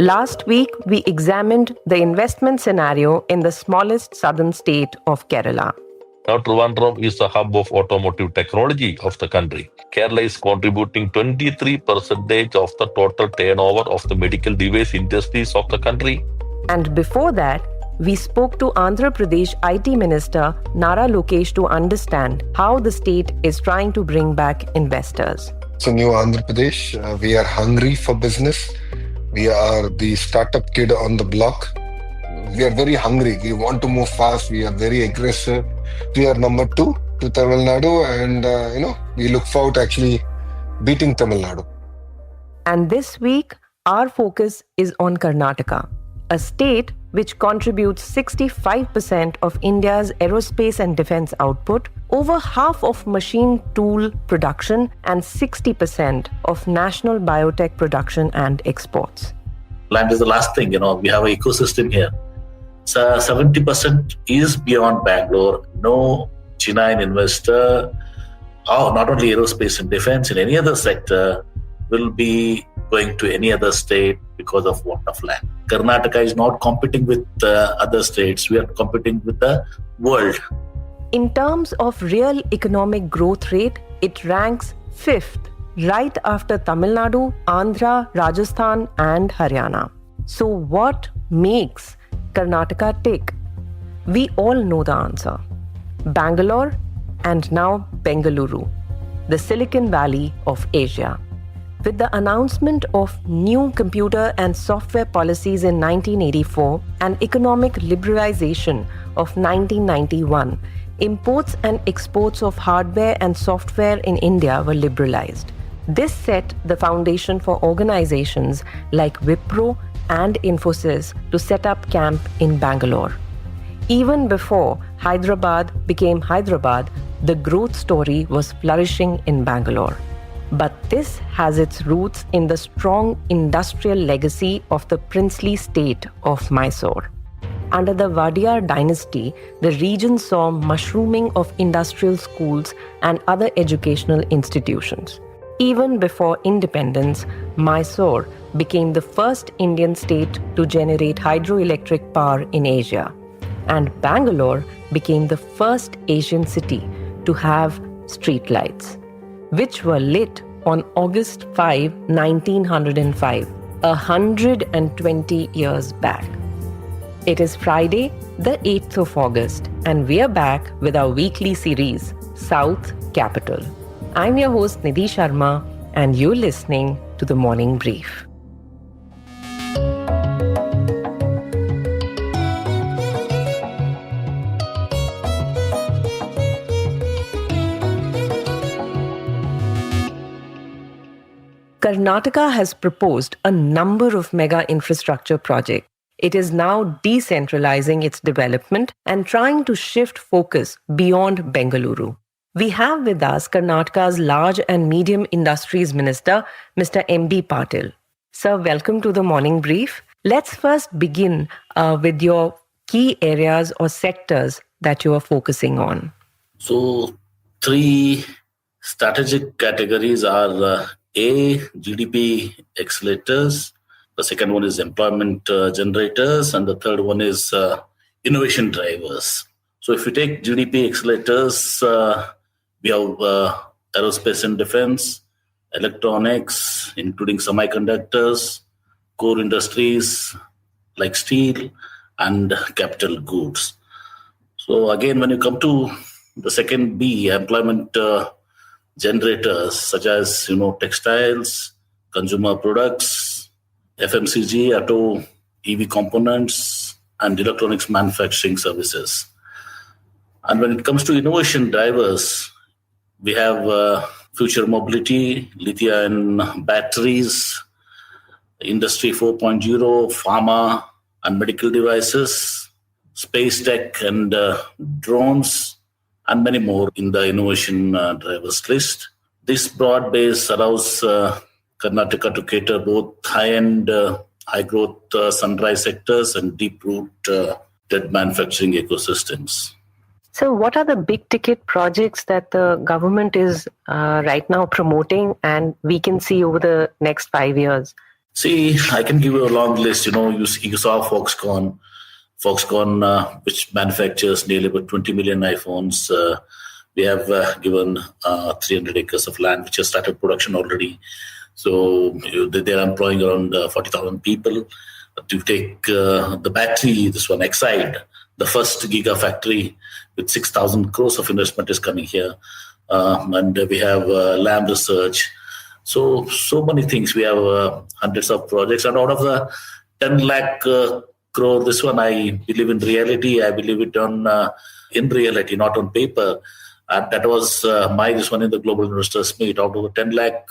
Last week, we examined the investment scenario in the smallest southern state of Kerala. Now, Trivandrum is the hub of automotive technology of the country. Kerala is contributing 23% of the total turnover of the medical device industries of the country. And before that, we spoke to Andhra Pradesh IT Minister Nara Lokesh to understand how the state is trying to bring back investors. So, New Andhra Pradesh, we are hungry for business. We are the startup kid on the block. We are very hungry. We want to move fast. We are very aggressive. We are number 2 to Tamil Nadu, and we look forward to actually beating Tamil Nadu. And this week, our focus is on Karnataka, a state which contributes 65% of India's aerospace and defense output, over half of machine tool production, and 60% of national biotech production and exports. Land is the last thing, we have an ecosystem here. So 70% is beyond Bangalore. No China investor, not only aerospace and defense, in any other sector, will be going to any other state because of want of land. Karnataka is not competing with other states. We are competing with the world. In terms of real economic growth rate, it ranks 5th, right after Tamil Nadu, Andhra, Rajasthan, and Haryana. So what makes Karnataka tick? We all know the answer. Bangalore and now Bengaluru, the Silicon Valley of Asia. With the announcement of new computer and software policies in 1984 and economic liberalization of 1991, imports and exports of hardware and software in India were liberalized. This set the foundation for organizations like Wipro and Infosys to set up camp in Bangalore. Even before Hyderabad became Hyderabad, the growth story was flourishing in Bangalore. But this has its roots in the strong industrial legacy of the princely state of Mysore. Under the Vadiyar dynasty, the region saw mushrooming of industrial schools and other educational institutions. Even before independence, Mysore became the first Indian state to generate hydroelectric power in Asia. And Bangalore became the first Asian city to have streetlights, which were lit on August 5, 1905, 120 years back. It is Friday, the 8th of August, and we are back with our weekly series, South Capital. I'm your host, Nidhi Sharma, and you're listening to The Morning Brief. Karnataka has proposed a number of mega infrastructure projects. It is now decentralizing its development and trying to shift focus beyond Bengaluru. We have with us Karnataka's Large and Medium Industries Minister, Mr. M.B. Patil. Sir, welcome to the Morning Brief. Let's first begin with your key areas or sectors that you are focusing on. So, 3 strategic categories are A, GDP accelerators. The second one is employment generators. And the third one is innovation drivers. So if you take GDP accelerators, we have aerospace and defense, electronics, including semiconductors, core industries like steel, and capital goods. So again, when you come to the second B, employment generators such as textiles, consumer products, FMCG, auto, EV components, and electronics manufacturing services. And when it comes to innovation drivers, we have future mobility, lithium batteries, Industry 4.0, pharma and medical devices, space tech and drones, and many more in the innovation drivers list. This broad base allows Karnataka to cater both high-end, high-growth sunrise sectors and deep-rooted manufacturing ecosystems. So what are the big-ticket projects that the government is right now promoting and we can see over the next 5 years? See, I can give you a long list. You saw Foxconn, which manufactures nearly about 20 million iPhones. We have given 300 acres of land, which has started production already. So they are employing around 40,000 people. To take the battery, this one, Exide, the first gigafactory with 6,000 crores of investment is coming here. And we have LAM research. So many things. We have hundreds of projects. And out of the 10 lakh crore, this one, I believe in reality. I believe it in reality, not on paper. And that was this one in the Global Investors Meet. Out of the 10 lakh,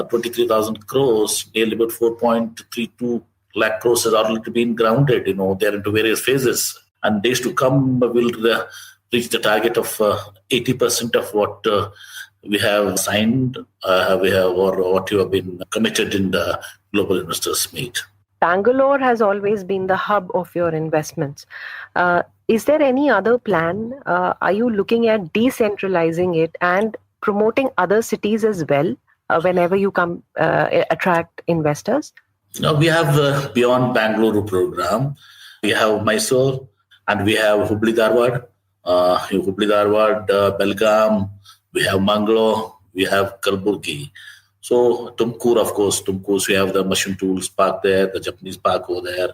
23,000 crores, nearly about 4.32 lakh crores has already been grounded. They're into various phases. And days to come will reach the target of 80% of what we have signed, or what you have been committed in the Global Investors Meet. Bangalore has always been the hub of your investments. Is there any other plan? Are you looking at decentralizing it and promoting other cities as well whenever you come attract investors? We have Beyond Bengaluru program. We have Mysore and we have Hubli Dharwad, Belgaum, we have Mangalore, we have Kalburgi. So Tumkur, of course, we have the Machine Tools Park there, the Japanese Park over there.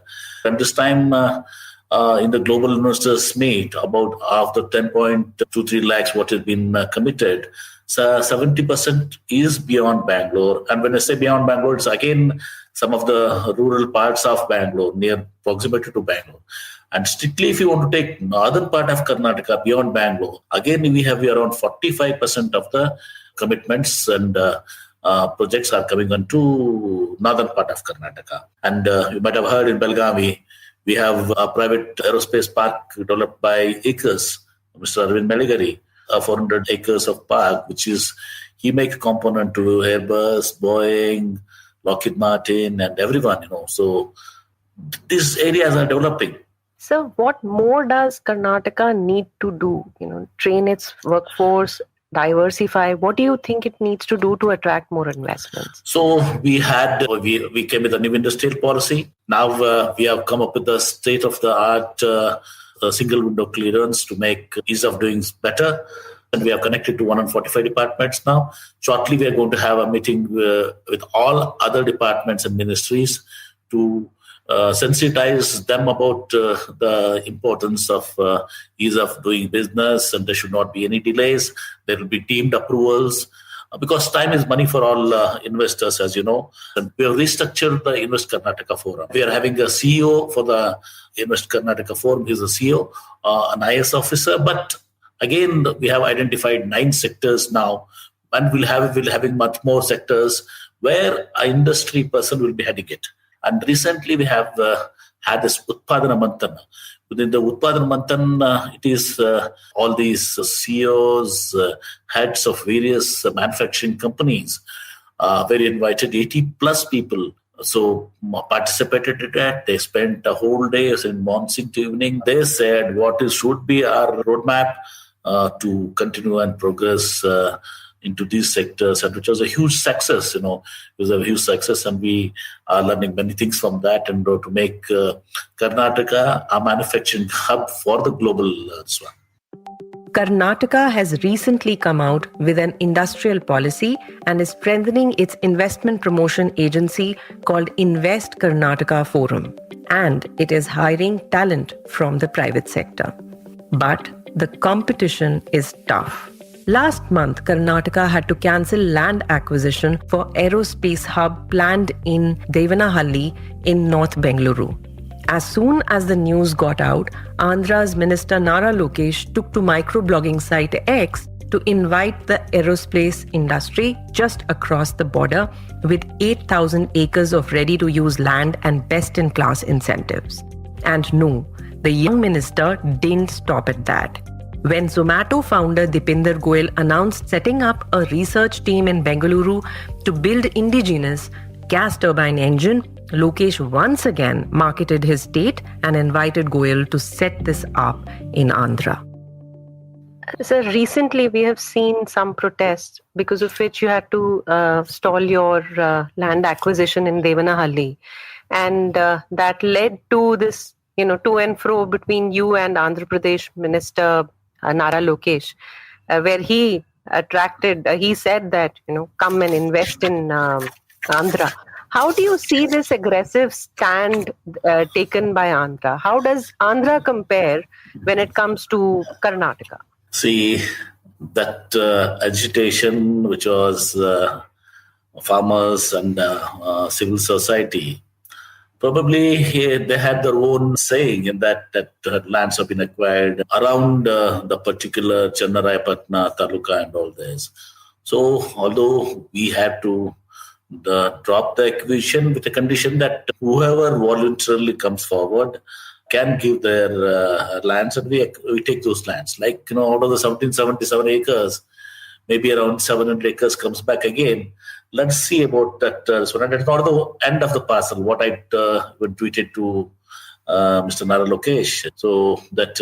And this time in the Global Investors Meet, about of the 10.23 lakhs what has been committed, so 70% is beyond Bangalore. And when I say beyond Bangalore, it's again some of the rural parts of Bangalore, near proximity to Bangalore. And strictly, if you want to take northern part of Karnataka beyond Bangalore, again we have around 45% of the commitments and projects are coming on to northern part of Karnataka. And you might have heard in Belgaum, we have a private aerospace park developed by Acres, Mr. Arvind Meligari, 400 acres of park, which is, he makes component to Airbus, Boeing, Lockheed Martin, and everyone, So these areas are developing. So what more does Karnataka need to do? Train its workforce, diversify. What do you think it needs to do to attract more investments? So we came with a new industrial policy. Now we have come up with the state-of-the-art single window clearance to make ease of doing better. And we are connected to 145 departments now. Shortly, we are going to have a meeting with all other departments and ministries to sensitize them about the importance of ease of doing business, and there should not be any delays. There will be teamed approvals because time is money for all investors, as you know. And we have restructured the Invest Karnataka Forum. We are having a CEO for the Invest Karnataka Forum. He's a CEO, an IS officer. But again, we have identified 9 sectors now, and we'll having much more sectors where an industry person will be heading it. And recently we have had this Utpadana Manthan. Within the Utpadana Manthan, it is all these CEOs, heads of various manufacturing companies. Were invited 80 plus people. So participated in that. They spent a whole day in morning to evening. They said should be our roadmap to continue and progress into these sectors, and which was a huge success. It was a huge success, and we are learning many things from that, and to make Karnataka a manufacturing hub for the global one. Karnataka has recently come out with an industrial policy and is strengthening its investment promotion agency called Invest Karnataka Forum, and it is hiring talent from the private sector. But the competition is tough. Last month, Karnataka had to cancel land acquisition for aerospace hub planned in Devanahalli in North Bengaluru. As soon as the news got out, Andhra's Minister Nara Lokesh took to microblogging site X to invite the aerospace industry just across the border with 8,000 acres of ready-to-use land and best-in-class incentives. And no, the young minister didn't stop at that. When Zomato founder Dipinder Goyal announced setting up a research team in Bengaluru to build indigenous gas turbine engine, Lokesh once again marketed his state and invited Goyal to set this up in Andhra. So recently we have seen some protests because of which you had to stall your land acquisition in Devanahalli. And that led to this, to and fro between you and Andhra Pradesh Minister Nara Lokesh, where he he said that, come and invest in Andhra. How do you see this aggressive stand taken by Andhra? How does Andhra compare when it comes to Karnataka? See, that agitation, which was farmers and civil society, probably they had their own saying in that lands have been acquired around the particular Chennarayapatna Taluka and all this. So, although we had to drop the acquisition with the condition that whoever voluntarily comes forward can give their lands, and we take those lands. Like, out of the 1777 acres, maybe around 700 acres comes back again. Let's see about that. So that's not the end of the parcel. What I tweeted to Mr. Nara Lokesh. So that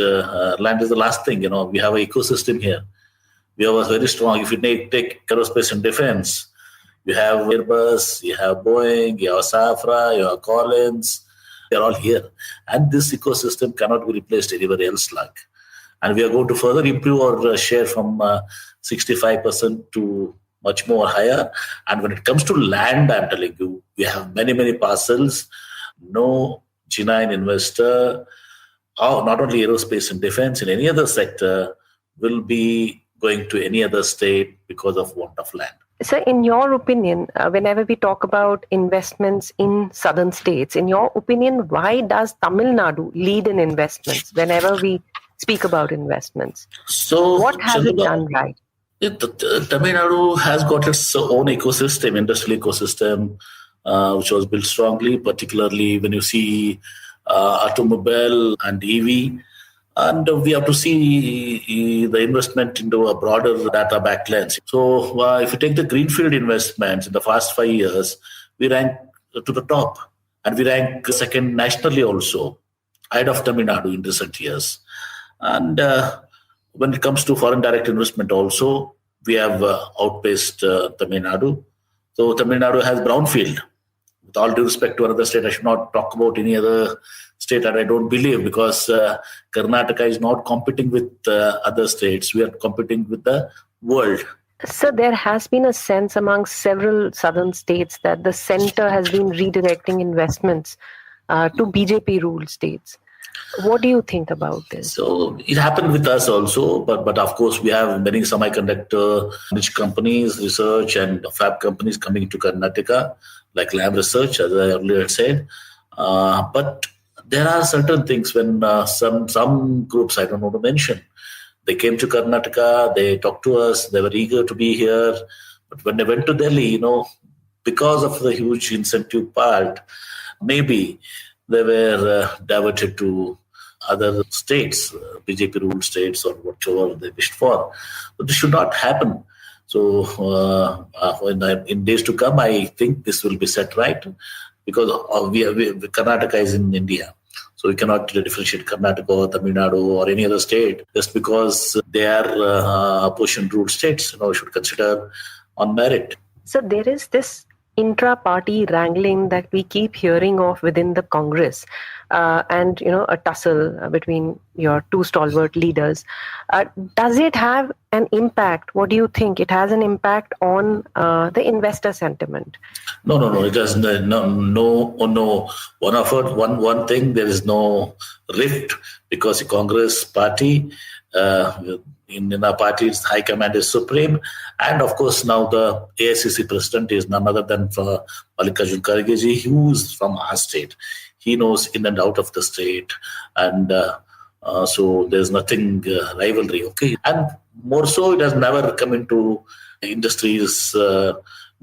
land is the last thing. We have an ecosystem here. We have a very strong. If you take aerospace and defense, you have Airbus, you have Boeing, you have Safra, you have Collins. They're all here. And this ecosystem cannot be replaced anywhere else. And we are going to further improve our share from 65% to much more higher. And when it comes to land, I'm telling you, we have many, many parcels. No genuine investor, not only aerospace and defense, in any other sector, will be going to any other state because of want of land. So in your opinion, whenever we talk about investments in southern states, in your opinion, why does Tamil Nadu lead in investments whenever we speak about investments? So what has it done right? Tamil Nadu has got its own ecosystem, industrial ecosystem, which was built strongly, particularly when you see automobile and EV. And we have to see the investment into a broader data back lens. So if you take the greenfield investments in the past 5 years, we rank to the top. And we rank second nationally also, ahead of Tamil Nadu in recent years. And when it comes to foreign direct investment also, we have outpaced Tamil Nadu. So Tamil Nadu has brownfield. With all due respect to another state, I should not talk about any other state that I don't believe, because Karnataka is not competing with other states. We are competing with the world. So there has been a sense among several southern states that the center has been redirecting investments to BJP-ruled states. What do you think about this? So it happened with us also, but of course we have many semiconductor niche companies, research and fab companies coming to Karnataka, like Lam Research, as I earlier said. But there are certain things when some groups, I don't want to mention, they came to Karnataka, they talked to us, they were eager to be here. But when they went to Delhi, because of the huge incentive part, maybe they were diverted to other states, BJP-ruled states or whatever they wished for. But this should not happen. So in days to come, I think this will be set right, because Karnataka is in India. So we cannot differentiate Karnataka or Tamil Nadu or any other state just because they are opposition-ruled states. We should consider on merit. So there is this intra-party wrangling that we keep hearing of within the Congress, and a tussle between your two stalwart leaders. Does it have an impact? What do you think? It has an impact on the investor sentiment? No. It does no. One thing, there is no rift, because the Congress party, in our party, its high command is supreme, and of course now the AICC president is none other than Mallikarjun Kharge ji, who is from our state. He knows in and out of the state, and so there's nothing rivalry. Okay, and more so, it has never come into industries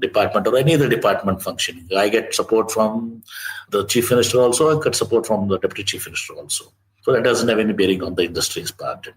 department or any other department functioning. I get support from the chief minister also. I get support from the deputy chief minister also. So that doesn't have any bearing on the industry's part.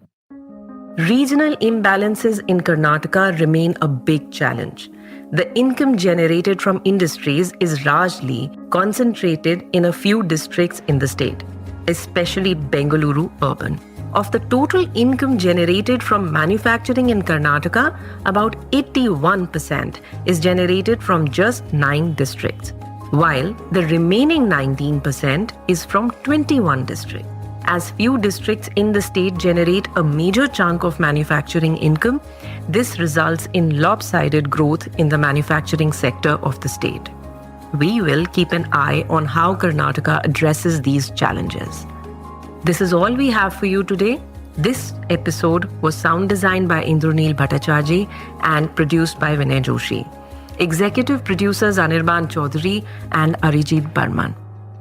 Regional imbalances in Karnataka remain a big challenge. The income generated from industries is largely concentrated in a few districts in the state, especially Bengaluru urban. Of the total income generated from manufacturing in Karnataka, about 81% is generated from just 9 districts, while the remaining 19% is from 21 districts. As few districts in the state generate a major chunk of manufacturing income, this results in lopsided growth in the manufacturing sector of the state. We will keep an eye on how Karnataka addresses these challenges. This is all we have for you today. This episode was sound designed by Indraneel Bhattacharjee and produced by Vinay Joshi. Executive producers Anirban Chaudhary and Arijit Barman.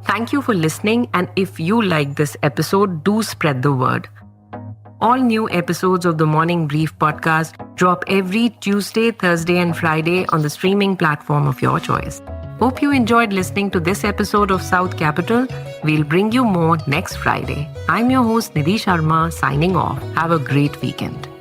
Thank you for listening, and if you like this episode, do spread the word. All new episodes of the Morning Brief podcast drop every Tuesday, Thursday, and Friday on the streaming platform of your choice. Hope you enjoyed listening to this episode of South Capital. We'll bring you more next Friday. I'm your host Nidhi Sharma signing off. Have a great weekend.